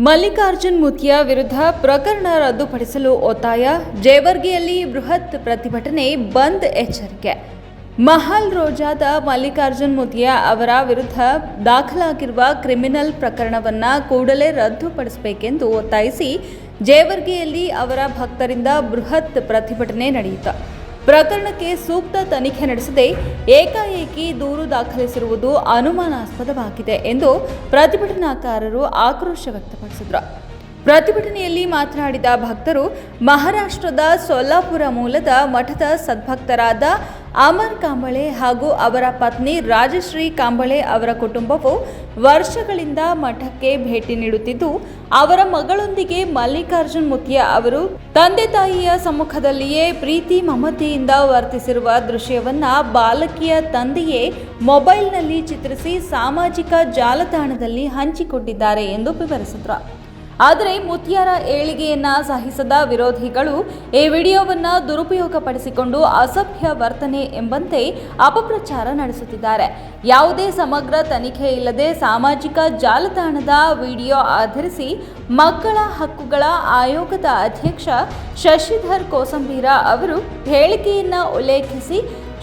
ಮಲ್ಲಿಕಾರ್ಜುನ್ ಮುತಿಯ ವಿರುದ್ಧ ಪ್ರಕರಣ ರದ್ದುಪಡಿಸಲು ಒತ್ತಾಯ. ಜೇವರ್ಗಿಯಲ್ಲಿ ಬೃಹತ್ ಪ್ರತಿಭಟನೆ, ಬಂದ್ ಎಚ್ಚರಿಕೆ. ಮಹಲ್ ರೋಜಾದ ಮಲ್ಲಿಕಾರ್ಜುನ್ ಮುತಿಯ ಅವರ ವಿರುದ್ಧ ದಾಖಲಾಗಿರುವ ಕ್ರಿಮಿನಲ್ ಪ್ರಕರಣವನ್ನು ಕೂಡಲೇ ರದ್ದುಪಡಿಸಬೇಕೆಂದು ಒತ್ತಾಯಿಸಿ ಜೇವರ್ಗಿಯಲ್ಲಿ ಅವರ ಭಕ್ತರಿಂದ ಬೃಹತ್ ಪ್ರತಿಭಟನೆ ನಡೆಯಿತು. ಪ್ರಕರಣಕ್ಕೆ ಸೂಕ್ತ ತನಿಖೆ ನಡೆಸದೆ ಏಕಾಏಕಿ ದೂರು ದಾಖಲಿಸಿರುವುದು ಅನುಮಾನಾಸ್ಪದವಾಗಿದೆ ಎಂದು ಪ್ರತಿಭಟನಾಕಾರರು ಆಕ್ರೋಶ ವ್ಯಕ್ತಪಡಿಸಿದರು. ಪ್ರತಿಭಟನೆಯಲ್ಲಿ ಮಾತನಾಡಿದ ಭಕ್ತರು, ಮಹಾರಾಷ್ಟ್ರದ ಸೊಲ್ಲಾಪುರ ಮೂಲದ ಮಠದ ಸದ್ಭಕ್ತರಾದ ಅಮರ್ ಕಾಂಬಳೆ ಹಾಗೂ ಅವರ ಪತ್ನಿ ರಾಜಶ್ರೀ ಕಾಂಬಳೆ ಅವರ ಕುಟುಂಬವು ವರ್ಷಗಳಿಂದ ಮಠಕ್ಕೆ ಭೇಟಿ ನೀಡುತ್ತಿದ್ದು, ಅವರ ಮಗಳೊಂದಿಗೆ ಮಲ್ಲಿಕಾರ್ಜುನ್ ಮುತಿಯ ಅವರು ತಂದೆ ತಾಯಿಯ ಸಮ್ಮುಖದಲ್ಲಿಯೇ ಪ್ರೀತಿ ಮಮತೆಯಿಂದ ವರ್ತಿಸಿರುವ ದೃಶ್ಯವನ್ನ ಬಾಲಕಿಯ ತಂದೆಯೇ ಮೊಬೈಲ್ನಲ್ಲಿ ಚಿತ್ರಿಸಿ ಸಾಮಾಜಿಕ ಜಾಲತಾಣದಲ್ಲಿ ಹಂಚಿಕೊಂಡಿದ್ದಾರೆ ಎಂದು ವಿವರಿಸಿದರು. ಆದರೆ ಮುತಿಯರ ಏಳಿಗೆಯನ್ನ ಸಹಿಸದ ವಿರೋಧಿಗಳು ಈ ವಿಡಿಯೋವನ್ನು ದುರುಪಯೋಗಪಡಿಸಿಕೊಂಡು ಅಸಭ್ಯ ವರ್ತನೆ ಎಂಬಂತೆ ಅಪಪ್ರಚಾರ ನಡೆಸುತ್ತಿದ್ದಾರೆ. ಯಾವುದೇ ಸಮಗ್ರ ತನಿಖೆ ಇಲ್ಲದೆ ಸಾಮಾಜಿಕ ಜಾಲತಾಣದ ವಿಡಿಯೋ ಆಧರಿಸಿ ಮಕ್ಕಳ ಹಕ್ಕುಗಳ ಆಯೋಗದ ಅಧ್ಯಕ್ಷ ಶಶಿಧರ್ ಕೋಸಂಬೀರ ಅವರು ಹೇಳಿಕೆಯನ್ನ ಉಲ್ಲೇಖಿಸಿ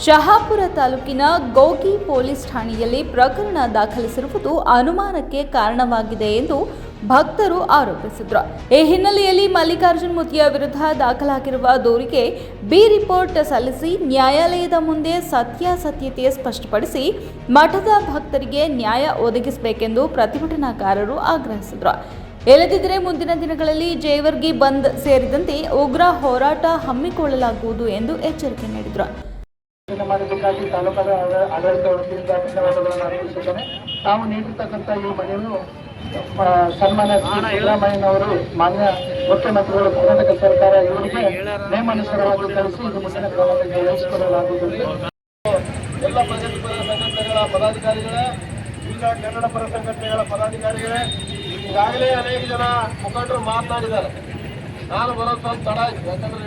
ಶಹಾಪುರ ತಾಲೂಕಿನ ಗೋಗಿ ಪೊಲೀಸ್ ಠಾಣೆಯಲ್ಲಿ ಪ್ರಕರಣ ದಾಖಲಿಸಿರುವುದು ಅನುಮಾನಕ್ಕೆ ಕಾರಣವಾಗಿದೆ ಎಂದು ಭಕ್ತರು ಆರೋಪಿಸಿದರು. ಈ ಹಿನ್ನೆಲೆಯಲ್ಲಿ ಮಲ್ಲಿಕಾರ್ಜುನ್ ಮುತಿಯ ವಿರುದ್ಧ ದಾಖಲಾಗಿರುವ ದೂರಿಗೆ ಬಿ ರಿಪೋರ್ಟ್ ಸಲ್ಲಿಸಿ ನ್ಯಾಯಾಲಯದ ಮುಂದೆ ಸತ್ಯಾಸತ್ಯತೆ ಸ್ಪಷ್ಟಪಡಿಸಿ ಮಠದ ಭಕ್ತರಿಗೆ ನ್ಯಾಯ ಒದಗಿಸಬೇಕೆಂದು ಪ್ರತಿಭಟನಾಕಾರರು ಆಗ್ರಹಿಸಿದರು. ಇಲ್ಲದಿದ್ದರೆ ಮುಂದಿನ ದಿನಗಳಲ್ಲಿ ಜೇವರ್ಗಿ ಬಂದ್ ಸೇರಿದಂತೆ ಉಗ್ರ ಹೋರಾಟ ಹಮ್ಮಿಕೊಳ್ಳಲಾಗುವುದು ಎಂದು ಎಚ್ಚರಿಕೆ ನೀಡಿದರು. ಮಾಡಬೇಕಾಗಿ ತಾಲೂಕಾದ ಆಡಳಿತ ವತಿಯಿಂದ ಧನ್ಯವಾದಗಳನ್ನು ಅರ್ಪಿಸುತ್ತೇನೆ. ತಾವು ನೀಡಿರ್ತಕ್ಕಂಥ ಈ ಮನೆಯನ್ನು ಸನ್ಮಾನ್ಯ ಸಿದ್ದರಾಮಯ್ಯನವರು, ಮಾನ್ಯ ಮುಖ್ಯಮಂತ್ರಿಗಳು, ಕರ್ನಾಟಕ ಸರ್ಕಾರ ಇವರಿಗೆ ನೇಮಾನುಸಾರವಾಗಿ ಕಳಿಸಿ ಇದು ಮುಂದಿನ ಕ್ರಮಕ್ಕೆ ವಹಿಸಿಕೊಳ್ಳಲಾಗುವುದು. ಎಲ್ಲ ಸಂಘಟನೆಗಳ ಪದಾಧಿಕಾರಿಗಳೇ, ಈಗ ಕನ್ನಡ ಪರ ಸಂಘಟನೆಗಳ ಪದಾಧಿಕಾರಿಗಳೇ, ಈಗಾಗಲೇ ಅನೇಕ ಜನ ಮುಖಂಡರು ಮಾತನಾಡಿದ್ದಾರೆ. ನಾನು ಬರೋ ಸ್ವಲ್ಪ ತಡ ಆಯ್ತು, ಯಾಕಂದ್ರೆ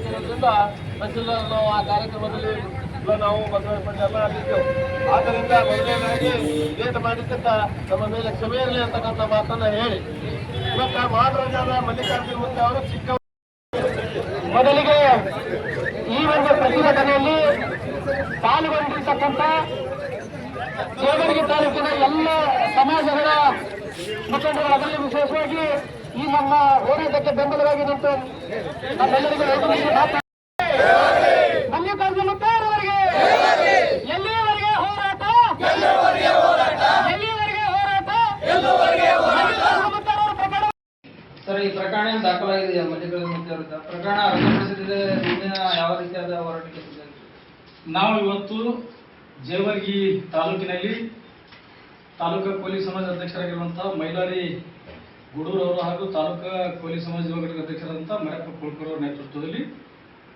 ಇರೋದ್ರಿಂದ ತಹಸೀಲ್ದಾರ್ ನಾವು ಆ ಕಾರ್ಯಕ್ರಮದಲ್ಲಿ ನಾವು ಎಲ್ಲ ಆಗಿದ್ದೆವು. ಆದ್ದರಿಂದ ಮೊದಲನೇದಾಗಿ ಲೇಟ್ ಮಾಡಿದ್ದಕ್ಕ ನಮ್ಮ ಮೇಲೆ ಕ್ಷಮೆ ಇರಲಿ ಅಂತಕ್ಕಂಥ ಮಾತನ್ನ ಹೇಳಿ, ಇವತ್ತ ಮಹಾರಾಜಾದ ಮಲ್ಲಿಕಾರ್ಜುನ್ ಮುತ್ಯ ಅವರು ಚಿಕ್ಕ ಮೊದಲಿಗೆ ಈ ಒಂದು ಪ್ರತಿಭಟನೆಯಲ್ಲಿ ಪಾಲ್ಗೊಂಡಿರ್ತಕ್ಕಂಥ ಜೇವರ್ಗಿ ತಾಲೂಕಿನ ಎಲ್ಲ ಸಮಾಜಗಳ ಮುಖಂಡರು, ಅದರಲ್ಲಿ ವಿಶೇಷವಾಗಿ ಈ ನಮ್ಮ ಹೋರಾಟಕ್ಕೆ ಬೆಂಬಲವಾಗಿ ನಿಂತು ನಮ್ಮೆಲ್ಲರಿಗೂ ಮಲ್ಲಿಕಾರ್ಜುನ ಅವರಿಗೆ ಎಲ್ಲಿಯವರೆಗೆ ಹೋರಾಟ, ಎಲ್ಲಿಯವರೆಗೆ ಹೋರಾಟ. ಸರ್, ಈ ಪ್ರಕರಣ ದಾಖಲಾಗಿದೆ. ಮಲ್ಲಿಕಾರ್ಜುನ ವಿರುದ್ಧ ಪ್ರಕರಣ ರದ್ದುಪಡಿಸಿದೆ. ಮುಂದಿನ ಯಾವ ರೀತಿಯಾದ ಹೋರಾಟಕ್ಕೆ ನಾವು ಇವತ್ತು ಜೇವರ್ಗಿ ತಾಲೂಕಿನಲ್ಲಿ ತಾಲೂಕಾ ಕೋಲಿ ಸಮಾಜ ಅಧ್ಯಕ್ಷರಾಗಿರುವಂತಹ ಮೈಲಾರಿ ಗುಡೂರವರು ಹಾಗೂ ತಾಲೂಕಾ ಕೋಲಿ ಸಮಾಜ ಯುವಕರ ಅಧ್ಯಕ್ಷರಾದಂತಹ ಮರಪ್ಪ ಕೋಳ್ಕರ್ ಅವರ ನೇತೃತ್ವದಲ್ಲಿ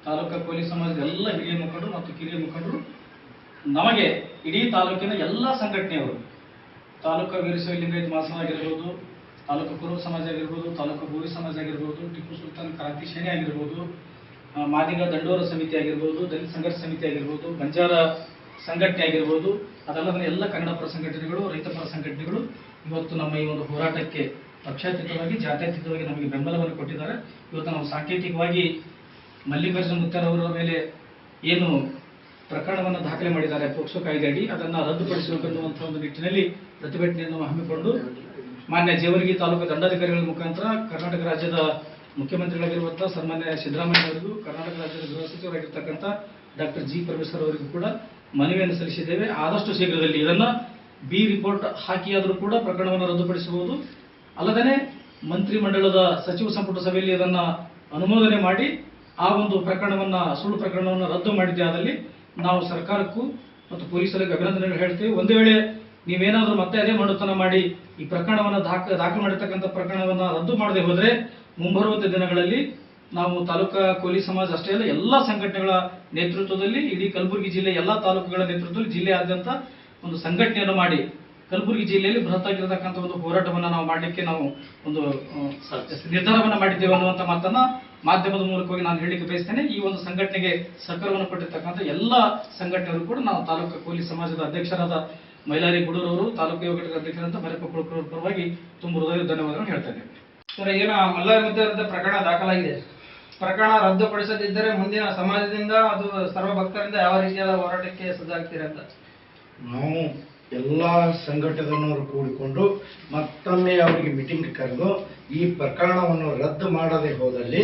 ತಾಲೂಕಾ ಕೋಲಿ ಸಮಾಜದ ಎಲ್ಲ ಹಿರಿಯ ಮುಖಂಡರು ಮತ್ತು ಕಿರಿಯ ಮುಖಂಡರು, ನಮಗೆ ಇಡೀ ತಾಲೂಕಿನ ಎಲ್ಲ ಸಂಘಟನೆಯವರು, ತಾಲೂಕಾ ವೀರಶೈವ ಲಿಂಗಾಯತ ಮಹಾಸಭಾ ಆಗಿರ್ಬೋದು, ತಾಲೂಕು ಕುರುಬ ಸಮಾಜ ಆಗಿರ್ಬೋದು, ತಾಲೂಕು ಬೋವಿ ಸಮಾಜ ಆಗಿರ್ಬೋದು, ಟಿಪ್ಪು ಸುಲ್ತಾನ್ ಕ್ರಾಂತಿ ಸೇನೆ ಆಗಿರ್ಬೋದು, ಮಾದಿಗ ದಂಡೋರ ಸಮಿತಿ ಆಗಿರ್ಬೋದು, ದಲಿತ ಸಂಘರ್ಷ ಸಮಿತಿ ಆಗಿರ್ಬೋದು, ಬಂಜಾರ ಸಂಘಟನೆ ಆಗಿರ್ಬೋದು, ಅದಲ್ಲದೆ ಎಲ್ಲ ಕನ್ನಡ ಪರ ಸಂಘಟನೆಗಳು, ರೈತ ಪರ ಸಂಘಟನೆಗಳು ಇವತ್ತು ನಮ್ಮ ಈ ಒಂದು ಹೋರಾಟಕ್ಕೆ ಪಕ್ಷಾತೀತವಾಗಿ, ಜಾತ್ಯತೀತವಾಗಿ ನಮಗೆ ಬೆಂಬಲವನ್ನು ಕೊಟ್ಟಿದ್ದಾರೆ. ಇವತ್ತು ನಾವು ಸಾಂಕೇತಿಕವಾಗಿ ಮಲ್ಲಿಕಾರ್ಜುನ ಮುತ್ಯರವರ ಮೇಲೆ ಏನು ಪ್ರಕರಣವನ್ನು ದಾಖಲೆ ಮಾಡಿದ್ದಾರೆ ಪೋಕ್ಸೋ ಕಾಯ್ದೆಯಡಿ, ಅದನ್ನು ರದ್ದುಪಡಿಸಬೇಕೆನ್ನುವಂತಹ ಒಂದು ನಿಟ್ಟಿನಲ್ಲಿ ಪ್ರತಿಭಟನೆಯನ್ನು ಹಮ್ಮಿಕೊಂಡು ಮಾನ್ಯ ಜೇವರ್ಗಿ ತಾಲೂಕು ದಂಡಾಧಿಕಾರಿಗಳ ಮುಖಾಂತರ ಕರ್ನಾಟಕ ರಾಜ್ಯದ ಮುಖ್ಯಮಂತ್ರಿಗಳಾಗಿರುವಂತಹ ಸನ್ಮಾನ್ಯ ಸಿದ್ದರಾಮಯ್ಯ ಅವರಿಗೂ, ಕರ್ನಾಟಕ ರಾಜ್ಯದ ಗೃಹ ಸಚಿವರಾಗಿರ್ತಕ್ಕಂಥ ಡಾಕ್ಟರ್ ಜಿ ಪರಮೇಶ್ವರ್ ಅವರಿಗೂ ಕೂಡ ಮನವಿಯನ್ನು ಸಲ್ಲಿಸಿದ್ದೇವೆ. ಆದಷ್ಟು ಶೀಘ್ರದಲ್ಲಿ ಇದನ್ನು ಬಿ ರಿಪೋರ್ಟ್ ಹಾಕಿಯಾದರೂ ಕೂಡ ಪ್ರಕರಣವನ್ನು ರದ್ದುಪಡಿಸಬಹುದು. ಅಲ್ಲದೆ ಮಂತ್ರಿಮಂಡಲದ ಸಚಿವ ಸಂಪುಟ ಸಭೆಯಲ್ಲಿ ಅದನ್ನು ಅನುಮೋದನೆ ಮಾಡಿ ಆ ಒಂದು ಪ್ರಕರಣವನ್ನು, ಸುಳ್ಳು ಪ್ರಕರಣವನ್ನು ರದ್ದು ಮಾಡಿದ್ದೆ ಆದಲ್ಲಿ ನಾವು ಸರ್ಕಾರಕ್ಕೂ ಮತ್ತು ಪೊಲೀಸರಿಗೆ ಅಭಿನಂದನೆಗಳು ಹೇಳ್ತೇವೆ. ಒಂದು ವೇಳೆ ನೀವೇನಾದರೂ ಮತ್ತೆ ಅದೇ ಮಣ್ಣುತನ ಮಾಡಿ ಈ ಪ್ರಕರಣವನ್ನು ದಾಖಲು ಮಾಡಿರ್ತಕ್ಕಂಥ ಪ್ರಕರಣವನ್ನು ರದ್ದು ಮಾಡದೆ ಹೋದರೆ ಮುಂಬರುವಂಥ ದಿನಗಳಲ್ಲಿ ನಾವು ತಾಲೂಕಾ ಕೋಲಿ ಸಮಾಜ ಅಷ್ಟೇ ಅಲ್ಲ, ಎಲ್ಲ ಸಂಘಟನೆಗಳ ನೇತೃತ್ವದಲ್ಲಿ ಇಡೀ ಕಲಬುರಗಿ ಜಿಲ್ಲೆ ಎಲ್ಲ ತಾಲೂಕುಗಳ ನೇತೃತ್ವದಲ್ಲಿ ಜಿಲ್ಲೆಯಾದ್ಯಂತ ಒಂದು ಸಂಘಟನೆಯನ್ನು ಮಾಡಿ ಕಲಬುರಗಿ ಜಿಲ್ಲೆಯಲ್ಲಿ ಬೃಹತ್ತಾಗಿರತಕ್ಕಂಥ ಒಂದು ಹೋರಾಟವನ್ನು ನಾವು ಮಾಡಲಿಕ್ಕೆ ನಾವು ಒಂದು ನಿರ್ಧಾರವನ್ನು ಮಾಡಿದ್ದೇವೆ ಅನ್ನುವಂಥ ಮಾತನ್ನ ಮಾಧ್ಯಮದ ಮೂಲಕವಾಗಿ ನಾನು ಹೇಳಿಕೆ ಬಯಸ್ತೇನೆ. ಈ ಒಂದು ಸಂಘಟನೆಗೆ ಸಹಕಾರವನ್ನು ಕೊಟ್ಟಿರ್ತಕ್ಕಂಥ ಎಲ್ಲ ಸಂಘಟನೆಗಳು ಕೂಡ ನಾವು ತಾಲೂಕು ಕೋಲಿ ಸಮಾಜದ ಅಧ್ಯಕ್ಷರಾದ ಮೈಲಾರಿ ಗುಡೂರವರು ತಾಲೂಕು ಯುವ ಘಟಕ ಅಧ್ಯಕ್ಷರಂತ ಮರಿಯಪ್ಪ ಕುಳಕರ್ ಪರವಾಗಿ ತುಂಬ ಹೃದಯದ ಧನ್ಯವಾದಗಳನ್ನು ಹೇಳ್ತಾ ಇದ್ದೇನೆ. ಸರ್, ಏನು ಮಲ್ಲಾರಿ ಮುದ್ದೆ ವಿರುದ್ಧ ಪ್ರಕರಣ ದಾಖಲಾಗಿದೆ. ಪ್ರಕರಣ ರದ್ದುಪಡಿಸದಿದ್ದರೆ ಮುಂದಿನ ಸಮಾಜದಿಂದ ಅದು ಸರ್ವ ಭಕ್ತರಿಂದ ಯಾವ ರೀತಿಯಾದ ಹೋರಾಟಕ್ಕೆ ಸಜ್ಜಾಗ್ತೀರಿ ಅಂತ? ನಾವು ಎಲ್ಲ ಸಂಘಟನೆಯವರು ಕೂಡಿಕೊಂಡು ಮತ್ತೊಮ್ಮೆ ಅವರಿಗೆ ಮೀಟಿಂಗ್ ಕರೆದು ಈ ಪ್ರಕರಣವನ್ನು ರದ್ದು ಮಾಡದೆ ಹೋದಲ್ಲಿ,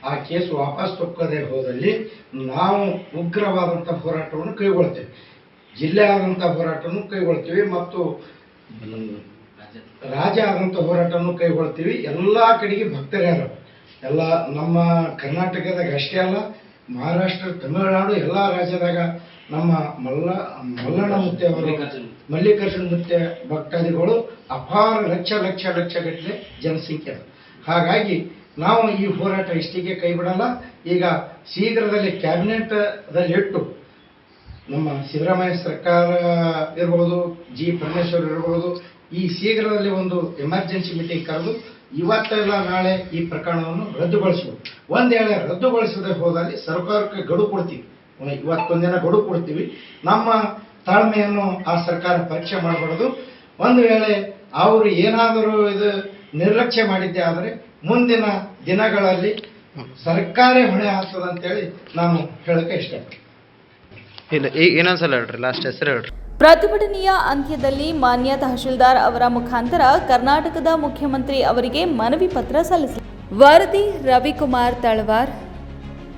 ಆ ಕೇಸ್ ವಾಪಸ್ ತಕ್ಕೋದೇ ಹೋದಲ್ಲಿ ನಾವು ಉಗ್ರವಾದಂಥ ಹೋರಾಟವನ್ನು ಕೈಗೊಳ್ತೇವೆ. ಜಿಲ್ಲೆ ಆದಂಥ ಹೋರಾಟವನ್ನು ಕೈಗೊಳ್ತೀವಿ ಮತ್ತು ರಾಜ್ಯ ಆದಂಥ ಹೋರಾಟವನ್ನು ಕೈಗೊಳ್ತೀವಿ. ಎಲ್ಲ ಕಡೆಗೆ ಭಕ್ತರ್ಯಾರು ಎಲ್ಲ ನಮ್ಮ ಕರ್ನಾಟಕದಾಗ ಅಷ್ಟೇ ಅಲ್ಲ, ಮಹಾರಾಷ್ಟ್ರ, ತಮಿಳುನಾಡು ಎಲ್ಲ ರಾಜ್ಯದಾಗ ನಮ್ಮ ಮಲ್ಲಣ್ಣ ಮುತ್ತೆ ಅವರು, ಮಲ್ಲಿಕಾರ್ಜುನ ಮುತ್ತೆ ಭಕ್ತಾದಿಗಳು ಅಪಾರ ಲಕ್ಷಗಟ್ಟಲೆ ಜನಸಂಖ್ಯೆ. ಹಾಗಾಗಿ ನಾವು ಈ ಹೋರಾಟ ಇಷ್ಟಿಗೆ ಕೈ ಬಿಡಲ್ಲ. ಈಗ ಶೀಘ್ರದಲ್ಲಿ ಕ್ಯಾಬಿನೆಟ್ದಲ್ಲಿ ಇಟ್ಟು ನಮ್ಮ ಸಿದ್ದರಾಮಯ್ಯ ಸರ್ಕಾರ ಇರ್ಬೋದು, ಜಿ ಪರಮೇಶ್ವರ್ ಇರ್ಬೋದು, ಈ ಶೀಘ್ರದಲ್ಲಿ ಒಂದು ಎಮರ್ಜೆನ್ಸಿ ಮೀಟಿಂಗ್ ಕರೆದು ಇವತ್ತೆಲ್ಲ ನಾಳೆ ಈ ಪ್ರಕರಣವನ್ನು ರದ್ದುಗೊಳಿಸಬಹುದು. ಒಂದು ವೇಳೆ ರದ್ದುಗೊಳಿಸದೆ ಹೋದಲ್ಲಿ ಸರ್ಕಾರಕ್ಕೆ ಗಡುವು ಕೊಡ್ತೀವಿ, ಇವತ್ತೊಂದಿನ ಗಡುವು ಕೊಡ್ತೀವಿ. ನಮ್ಮ ತಾಳ್ಮೆಯನ್ನು ಆ ಸರ್ಕಾರ ಪರೀಕ್ಷೆ ಮಾಡಬಾರ್ದು. ಒಂದು ವೇಳೆ ಅವರು ಏನಾದರೂ ಇದು ನಿರ್ಲಕ್ಷ್ಯ ಮಾಡಿದ್ದೆ ಆದರೆ ಮುಂದಿನ ದಿನಗಳಲ್ಲಿ ಸರ್ಕಾರ ಹೊಣೆ ಆಗ್ತದೆ ಅಂತೇಳಿ ನಾನು ಹೇಳಕ್ಕೆ ಇಷ್ಟಪಡ್ತೀನಿ. ಇಲ್ಲ, ಇನ್ನೊಂದ್ಸಲ ಹೇಳ್ರಿ, ಲಾಸ್ಟ್ ಹೆಸರು ಹೇಳ್ರಿ. ಪ್ರತಿಭಟನೆಯ ಅಂತ್ಯದಲ್ಲಿ ಮಾನ್ಯ ತಹಶೀಲ್ದಾರ್ ಅವರ ಮುಖಾಂತರ ಕರ್ನಾಟಕದ ಮುಖ್ಯಮಂತ್ರಿ ಅವರಿಗೆ ಮನವಿ ಪತ್ರ ಸಲ್ಲಿಸಲಾಯಿತು. ವರದಿ ರವಿಕುಮಾರ್ ತಳವಾರ್.